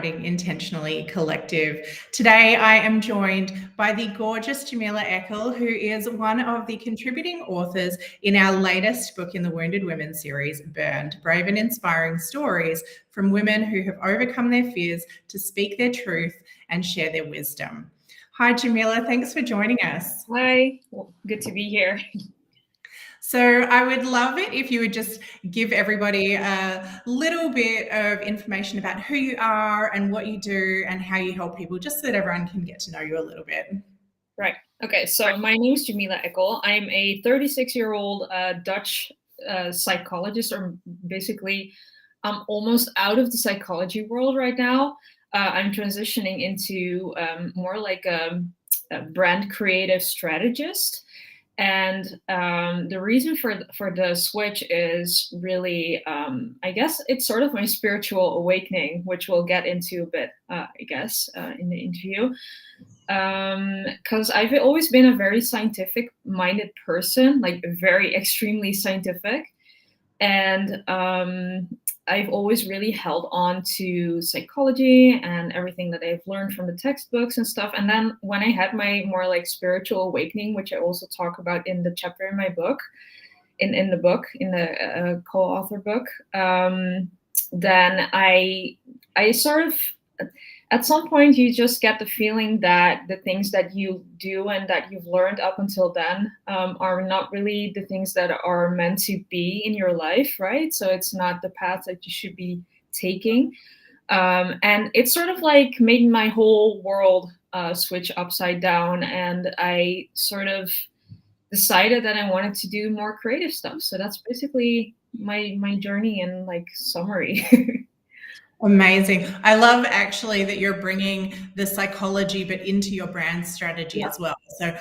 Intentionally Collective. Today I am joined by the gorgeous Jamila Ekkel, who is one of the contributing authors in our latest book in the Wounded Women series, Burned, Brave and Inspiring Stories from Women Who Have Overcome Their Fears to Speak Their Truth and Share Their Wisdom. Hi Jamila, thanks for joining us. Hi, well, good to be here. So I would love it if you would just give everybody a little bit of information about who you are and what you do and how you help people, just so that everyone can get to know you a little bit. Right. Okay. So my name is Jamila Ekkel. I'm a 36-year-old Dutch psychologist, or basically I'm almost out of the psychology world right now. I'm transitioning into more like a brand creative strategist. And the reason for the switch is really, I guess it's sort of my spiritual awakening, which we'll get into a bit, in the interview. Because I've always been a very scientific-minded person, like very extremely scientific. And I've always really held on to psychology and everything that I've learned from the textbooks and stuff. And then when I had my more like spiritual awakening, which I also talk about in the chapter in my book, in the co-author book, then I sort of, at some point you just get the feeling that the things that you do and that you've learned up until then are not really the things that are meant to be in your life, right? So it's not the path that you should be taking. And it sort of like made my whole world switch upside down, and I sort of decided that I wanted to do more creative stuff. So that's basically my journey in like summary. Amazing. I love actually that you're bringing the psychology but into your brand strategy as well. So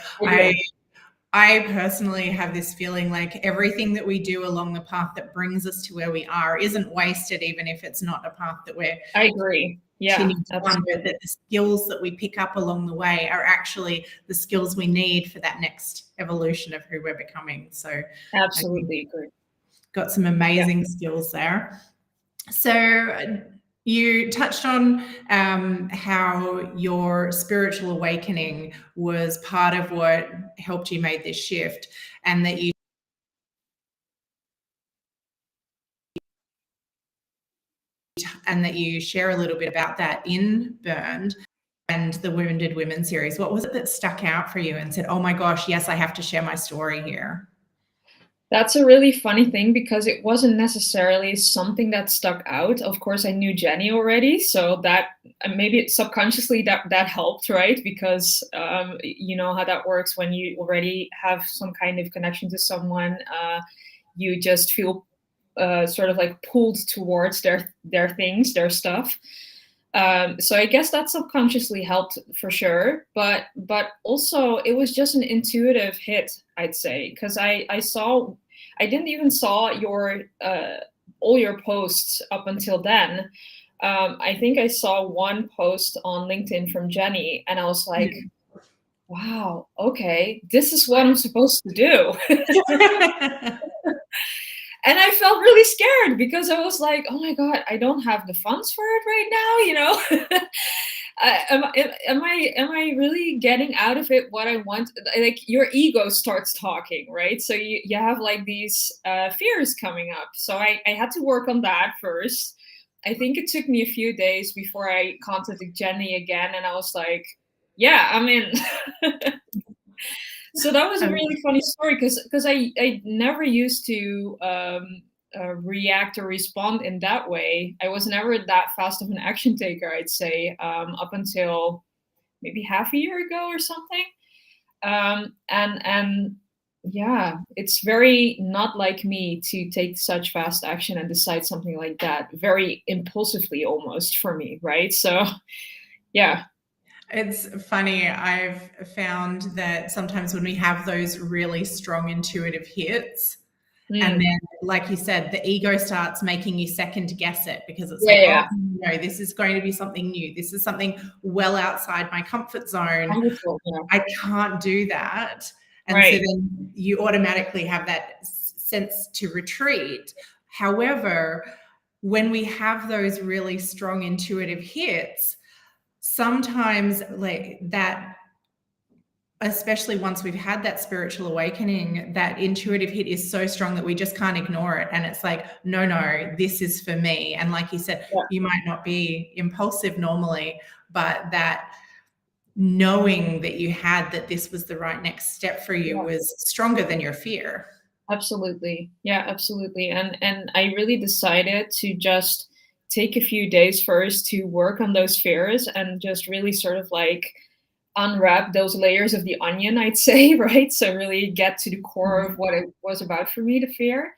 I personally have this feeling like everything that we do along the path that brings us to where we are isn't wasted, even if it's not a path that we're I agree. Yeah, but that the skills that we pick up along the way are actually the skills we need for that next evolution of who we're becoming. So absolutely agree. Got some amazing skills there. So you touched on how your spiritual awakening was part of what helped you make this shift, and that you share a little bit about that in Burned and the Wounded Women series. What was it that stuck out for you and said, oh my gosh, yes, I have to share my story here? That's a really funny thing, because it wasn't necessarily something that stuck out. Of course, I knew Jenny already, so that maybe subconsciously that helped, right? Because you know how that works when you already have some kind of connection to someone. You just feel sort of like pulled towards their things, their stuff. So I guess that subconsciously helped for sure, but also it was just an intuitive hit, I'd say, because I didn't even saw your all your posts up until then. I think I saw one post on LinkedIn from Jenny, and I was like, wow, okay, this is what I'm supposed to do. And I felt really scared, because I was like, oh my God, I don't have the funds for it right now, you know? Am I really getting out of it what I want? Like, your ego starts talking, right? So you have like these fears coming up. So I had to work on that first. I think it took me a few days before I contacted Jenny again, and I was like, yeah, I'm in. So that was a really funny story, because I never used to react or respond in that way. I was never that fast of an action taker, I'd say, up until maybe half a year ago or something. And yeah, it's very not like me to take such fast action and decide something like that very impulsively, almost, for me, right? So yeah. It's funny. I've found that sometimes when we have those really strong intuitive hits, and then, like you said, the ego starts making you second guess it, because it's oh, no, this is going to be something new. This is something well outside my comfort zone. I can't do that. And so then you automatically have that sense to retreat. However, when we have those really strong intuitive hits, sometimes like that, especially once we've had that spiritual awakening, that intuitive hit is so strong that we just can't ignore it. And it's like, no, this is for me. And like you said, you might not be impulsive normally, but that knowing that you had that this was the right next step for you was stronger than your fear. Absolutely. Yeah, absolutely. And I really decided to just take a few days first to work on those fears and just really sort of like unwrap those layers of the onion, I'd say, right? So really get to the core of what it was about for me, the fear.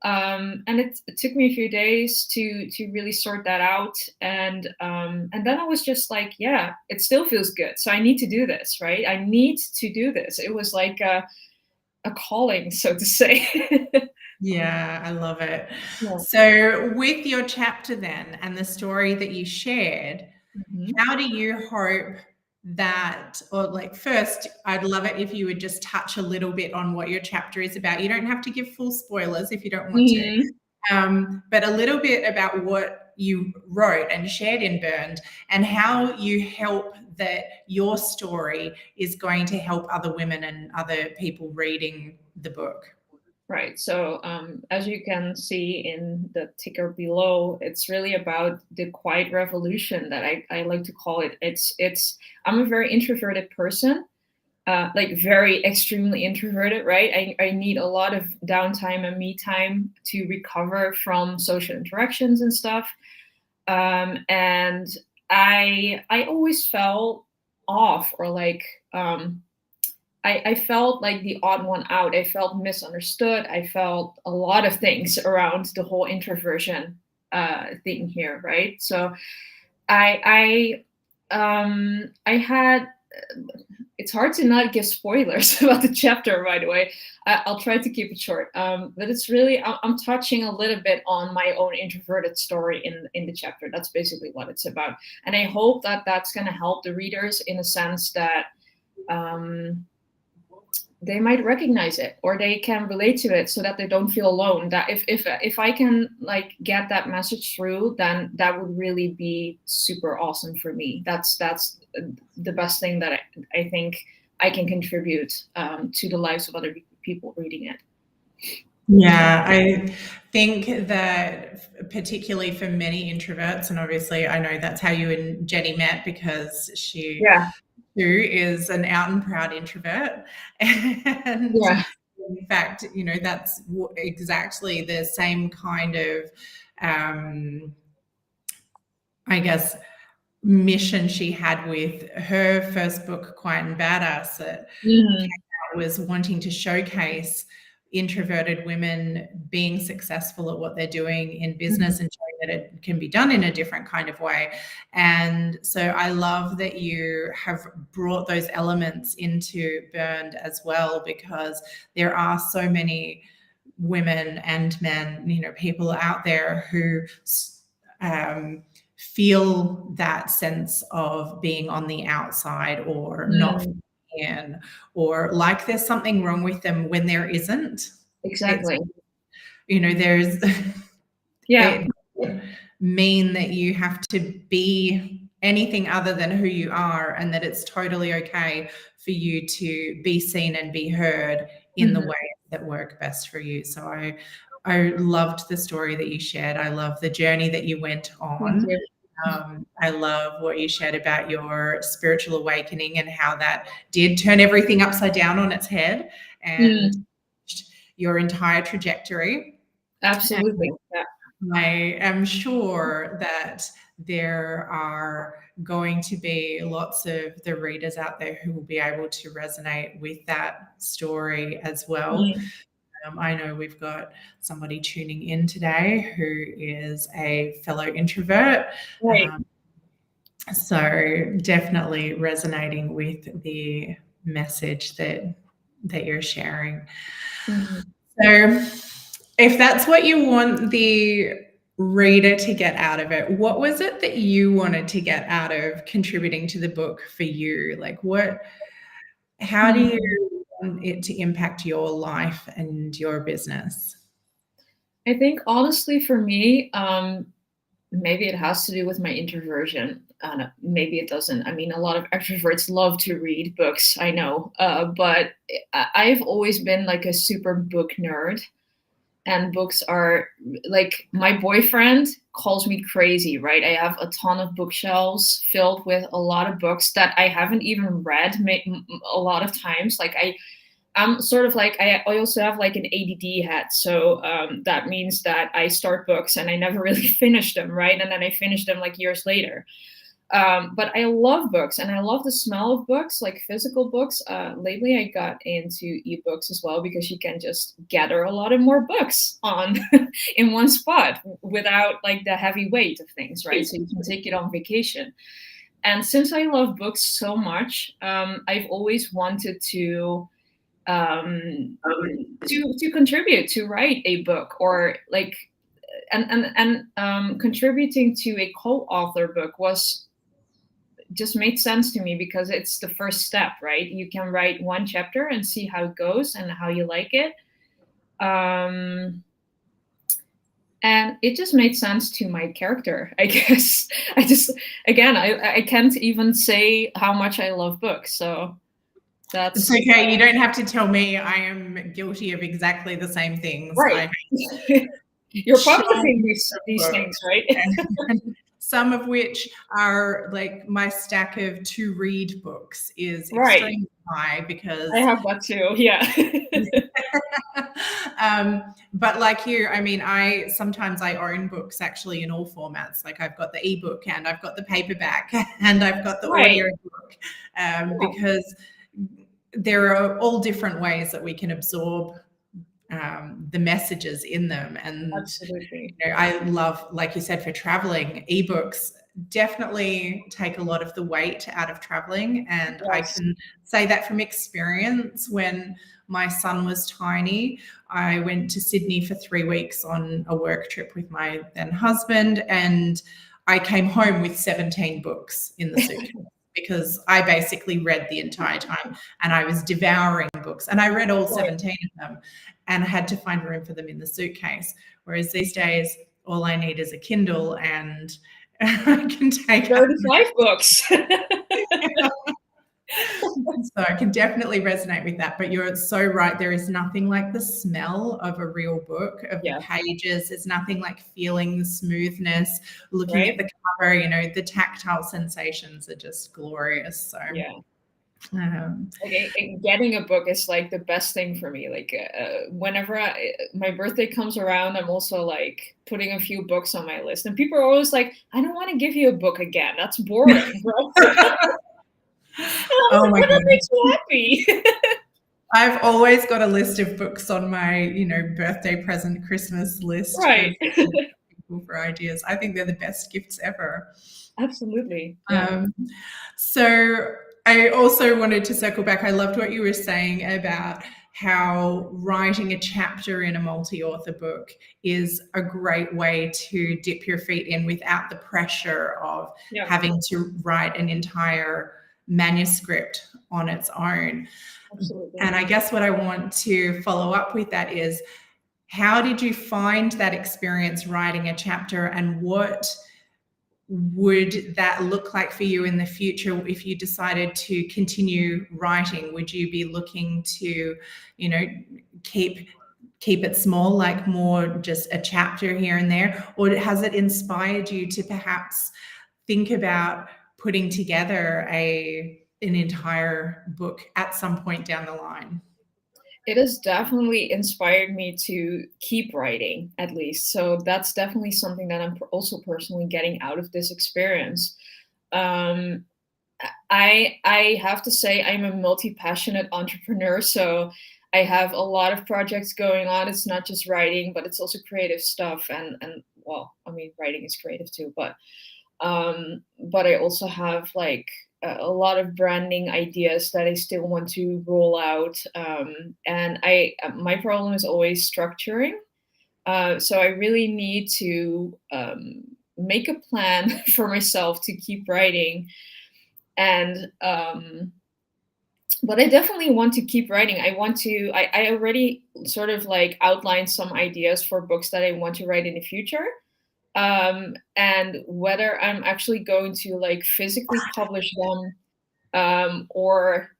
And it took me a few days to really sort that out, and then I was just like, yeah, it still feels good, so I need to do this, right? I need to do this. It was like a calling, so to say. Yeah, I love it. Yeah. So with your chapter then and the story that you shared, how do you hope that, or like first, I'd love it if you would just touch a little bit on what your chapter is about. You don't have to give full spoilers if you don't want to, but a little bit about what you wrote and shared in Burned and how you hope that your story is going to help other women and other people reading the book. Right. So as you can see in the ticker below, it's really about the quiet revolution that I like to call it. I'm a very introverted person, like very extremely introverted, right? I need a lot of downtime and me time to recover from social interactions and stuff. And I always felt off, or like I felt like the odd one out. I felt misunderstood. I felt a lot of things around the whole introversion thing here, right? So I had. It's hard to not give spoilers about the chapter, by the way. I'll try to keep it short. But it's really I'm touching a little bit on my own introverted story in the chapter. That's basically what it's about, and I hope that that's going to help the readers in a sense that. They might recognize it, or they can relate to it, so that they don't feel alone. That if I can like get that message through, then that would really be super awesome for me. That's the best thing that I think I can contribute to the lives of other people reading it. Yeah, I think that particularly for many introverts, and obviously I know that's how you and Jenny met, because she too is an out and proud introvert. And in fact, you know, that's exactly the same kind of, I guess, mission she had with her first book, Quiet and Badass, that was wanting to showcase introverted women being successful at what they're doing in business and showing that it can be done in a different kind of way. And so I love that you have brought those elements into Burned as well, because there are so many women and men, you know, people out there who feel that sense of being on the outside, or not in, or like there's something wrong with them when there isn't. Exactly. It's, you know, there's it mean that you have to be anything other than who you are, and that it's totally okay for you to be seen and be heard in the ways that work best for you. So I loved the story that you shared. I love the journey that you went on. I love what you shared about your spiritual awakening and how that did turn everything upside down on its head and your entire trajectory. Absolutely. I am sure that there are going to be lots of the readers out there who will be able to resonate with that story as well. I know we've got somebody tuning in today who is a fellow introvert. So definitely resonating with the message that you're sharing. So if that's what you want the reader to get out of it, what was it that you wanted to get out of contributing to the book for you? Like how do you want it to impact your life and your business? I think honestly for me, maybe it has to do with my introversion. Maybe it doesn't. I mean, a lot of extroverts love to read books, I know, but I've always been like a super book nerd. And books are like, my boyfriend calls me crazy, right? I have a ton of bookshelves filled with a lot of books that I haven't even read a lot of times. Like I'm sort of like, I also have like an ADD hat. So that means that I start books and I never really finish them, right? And then I finish them like years later. But I love books and I love the smell of books, like physical books. Lately, I got into ebooks as well because you can just gather a lot of more books on in one spot without like the heavy weight of things, right? So you can take it on vacation. And since I love books so much, I've always wanted um, to contribute to write a book or like and contributing to a co-author book was just made sense to me because it's the first step, right? You can write one chapter and see how it goes and how you like it. And it just made sense to my character, I guess. I just, again, I can't even say how much I love books. So It's that's okay. You don't have to tell me. I am guilty of exactly the same things. right. You're publishing these things, right? Some of which are like my stack of to read books is Right. extremely high because I have that too. Yeah. But like you, I mean, sometimes I own books actually in all formats. Like I've got the ebook and I've got the paperback and I've got the Right. audio book because there are all different ways that we can absorb the messages in them. And absolutely, you know, I love, like you said, for traveling, ebooks definitely take a lot of the weight out of traveling. And yes. I can say that from experience. When my son was tiny, I went to Sydney for 3 weeks on a work trip with my then husband, and I came home with 17 books in the suitcase. Because I basically read the entire time and I was devouring books, and I read all 17 of them and had to find room for them in the suitcase. Whereas these days, all I need is a Kindle and I can take 35 books. So I can definitely resonate with that. But you're so right. There is nothing like the smell of a real book, of the pages. There's nothing like feeling the smoothness, looking at the cover, you know, the tactile sensations are just glorious. So yeah. Getting a book is like the best thing for me. Like whenever my birthday comes around, I'm also like putting a few books on my list, and people are always like, "I don't want to give you a book again. That's boring, bro." Oh my God, that makes me happy. I've always got a list of books on my, you know, birthday present, Christmas list. Right. For ideas. I think they're the best gifts ever. Absolutely. Yeah. So I also wanted to circle back. I loved what you were saying about how writing a chapter in a multi-author book is a great way to dip your feet in without the pressure of having to write an entire manuscript on its own. Absolutely. And I guess what I want to follow up with that is, how did you find that experience writing a chapter, and what would that look like for you in the future if you decided to continue writing? Would you be looking to, you know, keep it small, like more just a chapter here and there, or has it inspired you to perhaps think about putting together an entire book at some point down the line? It has definitely inspired me to keep writing, at least. So that's definitely something that I'm also personally getting out of this experience. I have to say I'm a multi-passionate entrepreneur, so I have a lot of projects going on. It's not just writing, but it's also creative stuff. And well, I mean, writing is creative too, but I also have like a lot of branding ideas that I still want to roll out. And my problem is always structuring. So I really need to make a plan for myself to keep writing. And but I definitely want to keep writing. I already sort of like outlined some ideas for books that I want to write in the future. And whether I'm actually going to like physically publish them, or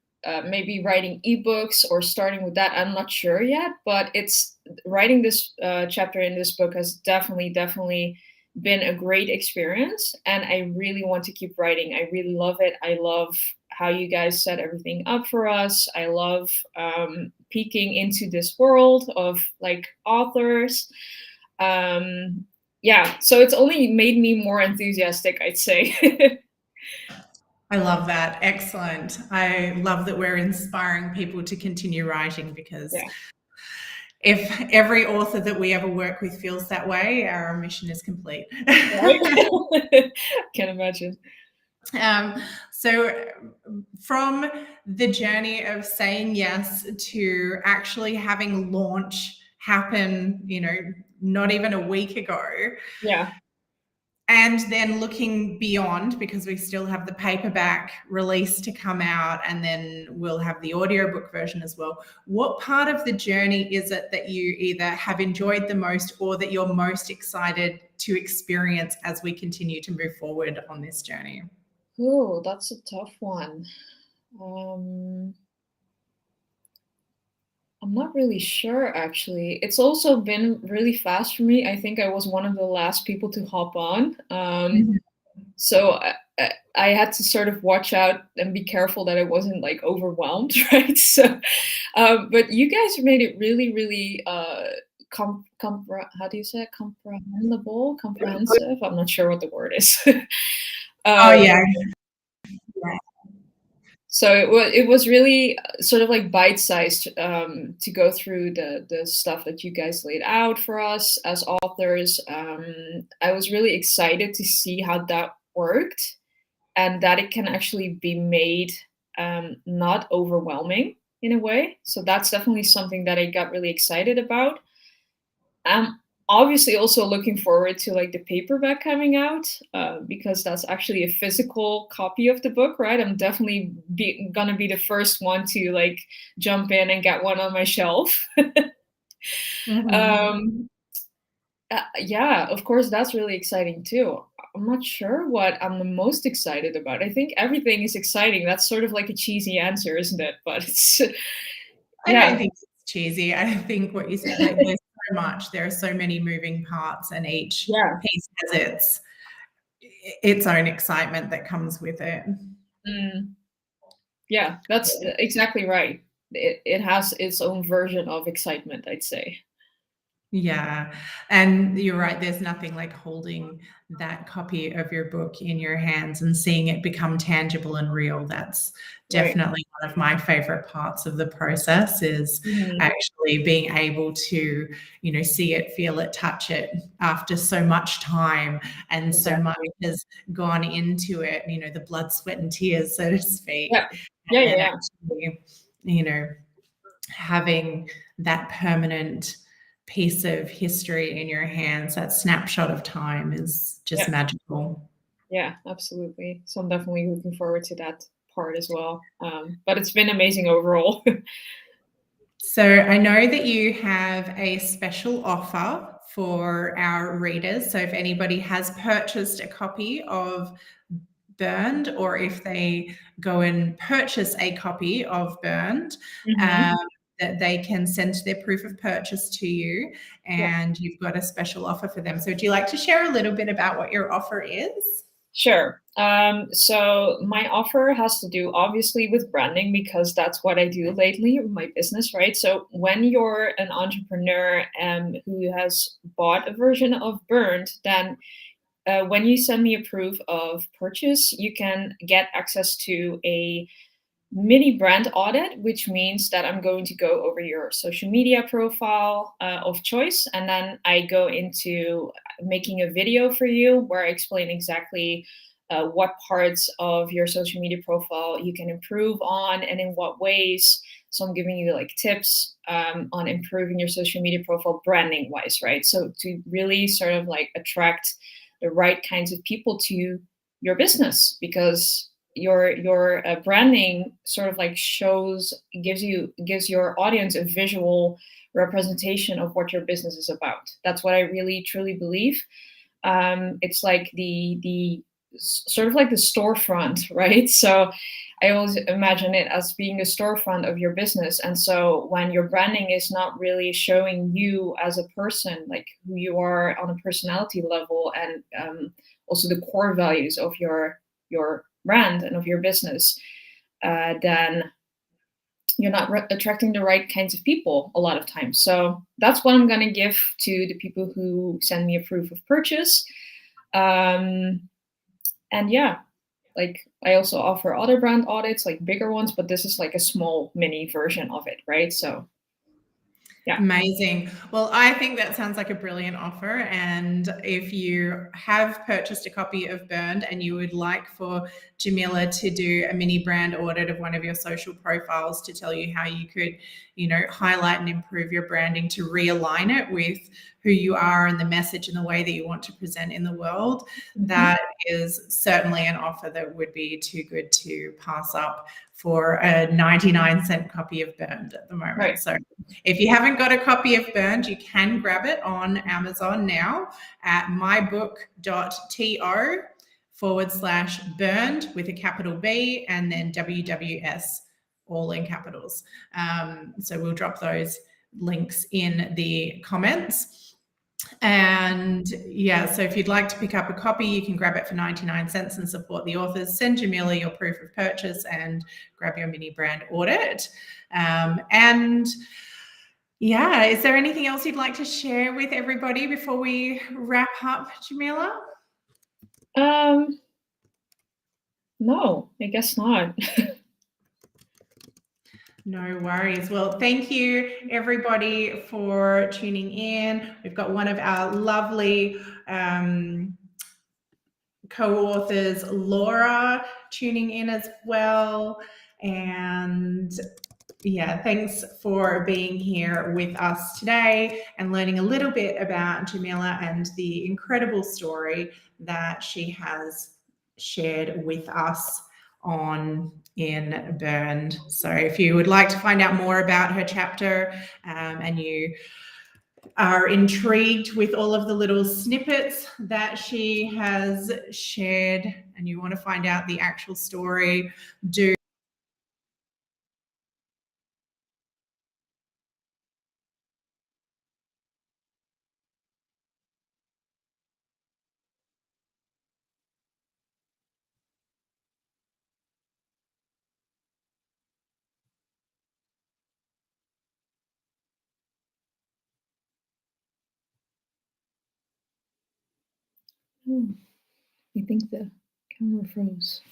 maybe writing ebooks or starting with that, I'm not sure yet. But it's writing this chapter in this book has definitely been a great experience, and I really want to keep writing. I really love it. I love how you guys set everything up for us. I love peeking into this world of like authors. Yeah, so it's only made me more enthusiastic, I'd say. I love that. Excellent. I love that we're inspiring people to continue writing, because Yeah. if every author that we ever work with feels that way, our mission is complete. Right? Can imagine. So from the journey of saying yes to actually having launch happen, not even a week ago, Yeah. and then looking beyond, because we still have the paperback release to come out, and then we'll have the audiobook version as well. What part of the journey is it that you either have enjoyed the most, or that you're most excited to experience as we continue to move forward on this journey? Oh, that's a tough one. I'm not really sure, actually. It's also been really fast for me. I think I was one of the last people to hop on. Mhm. So I had to sort of watch out and be careful that I wasn't like overwhelmed, right? So, but you guys made it really, how do you say it? Comprehensive? I'm not sure what the word is. Oh yeah. um, so it was really sort of like bite-sized, to go through the stuff that you guys laid out for us as authors. I was really excited to see how that worked, and that it can actually be made not overwhelming in a way. So that's definitely something that I got really excited about. I'm obviously also looking forward to like the paperback coming out, because that's actually a physical copy of the book, right? I'm definitely gonna be the first one to like jump in and get one on my shelf. Mhm. um, yeah, of course, that's really exciting too. I'm not sure what I'm the most excited about. I think everything is exciting. That's sort of like a cheesy answer, isn't it? But it's I don't yeah, think it's cheesy. I think what you said, like, there's so much, there are so many moving parts, and each yeah. piece has its own excitement that comes with it. Mm. Yeah, that's exactly right. It has its own version of excitement, I'd say. Yeah, and you're right, there's nothing like holding that copy of your book in your hands and seeing it become tangible and real. That's Right. definitely one of my favorite parts of the process, is Mhm. actually being able to, see it, feel it, touch it after so much time and so much Exactly. has gone into it, the blood, sweat, and tears, so to speak. Yeah. Yeah, And yeah, then yeah. actually, having that permanent piece of history in your hands, that snapshot of time, is just Yeah. magical. Yeah, absolutely. So I'm definitely looking forward to that part as well. But it's been amazing overall. So I know that you have a special offer for our readers. So if anybody has purchased a copy of Burned, or if they go and purchase a copy of Burned, Mhm. um, that they can send their proof of purchase to you, Yeah. and you've got a special offer for them. So would you like to share a little bit about what your offer is? Sure. So my offer has to do obviously with branding, because that's what I do lately with my business, right? So when you're an entrepreneur who has bought a version of Burned, then when you send me a proof of purchase, you can get access to a mini brand audit, which means that I'm going to go over your social media profile of choice. And then I go into making a video for you where I explain exactly what parts of your social media profile you can improve on and in what ways. So I'm giving you like tips on improving your social media profile branding wise, right? So to really sort of like attract the right kinds of people to your business, because your branding sort of like gives your audience a visual representation of what your business is about. That's what I really truly believe. It's like the sort of like the storefront, right? So I always imagine it as being the storefront of your business. And so when your branding is not really showing you as a person, like who you are on a personality level, and also the core values of your brand and of your business, then you're not attracting the right kinds of people a lot of times. So that's what I'm going to give to the people who send me a proof of purchase. And yeah, like I also offer other brand audits, like bigger ones, but this is like a small mini version of it, right? So yeah. Amazing. Well, I think that sounds like a brilliant offer. And if you have purchased a copy of Burned and you would like for Jamila to do a mini brand audit of one of your social profiles to tell you how you could, highlight and improve your branding to realign it with who you are and the message and the way that you want to present in the world, that is certainly an offer that would be too good to pass up for a 99-cent copy of Burned at the moment. Right. So if you haven't got a copy of Burned, you can grab it on Amazon now at mybook.to/burned with a capital B and then WWS, all in capitals. So we'll drop those links in the comments. And yeah, so if you'd like to pick up a copy, you can grab it for 99 cents and support the authors. Send Jamila your proof of purchase and grab your mini brand audit. And yeah, is there anything else you'd like to share with everybody before we wrap up, Jamila? No, I guess not. No worries. Well, thank you everybody for tuning in. We've got one of our lovely co-authors, Laura, tuning in as well. And yeah, thanks for being here with us today and learning a little bit about Jamila and the incredible story that she has shared with us in Burned. So if you would like to find out more about her chapter and you are intrigued with all of the little snippets that she has shared and you want to find out the actual story, do I think the camera froze.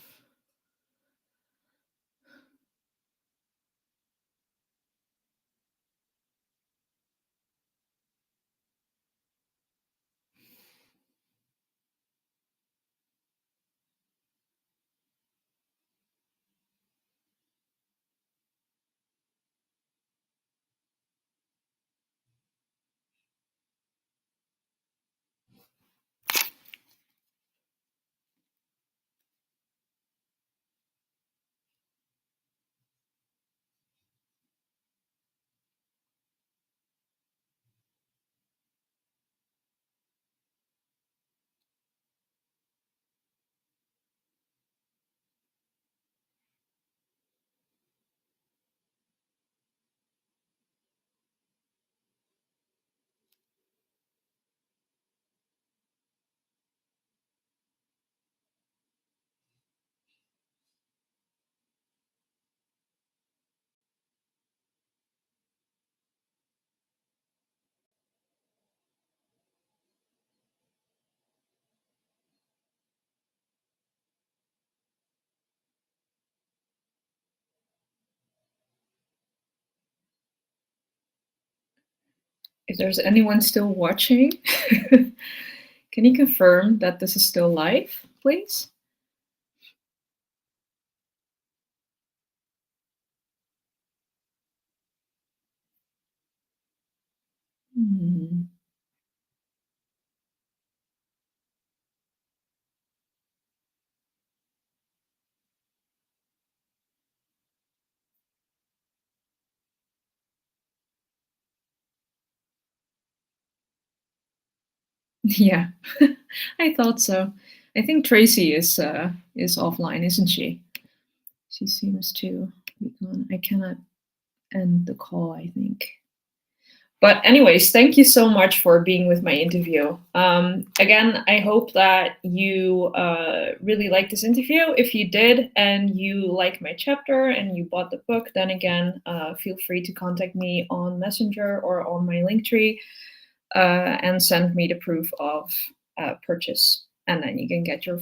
If there's anyone still watching, can you confirm that this is still live, please? Yeah, I thought so. I think Tracy is offline, isn't she? She seems to be gone. I cannot end the call, I think. But anyways, thank you so much for being with my interview. Again, I hope that you really liked this interview. If you did and you like my chapter and you bought the book, then again, feel free to contact me on Messenger or on my Linktree and send me the proof of purchase. And then you can get your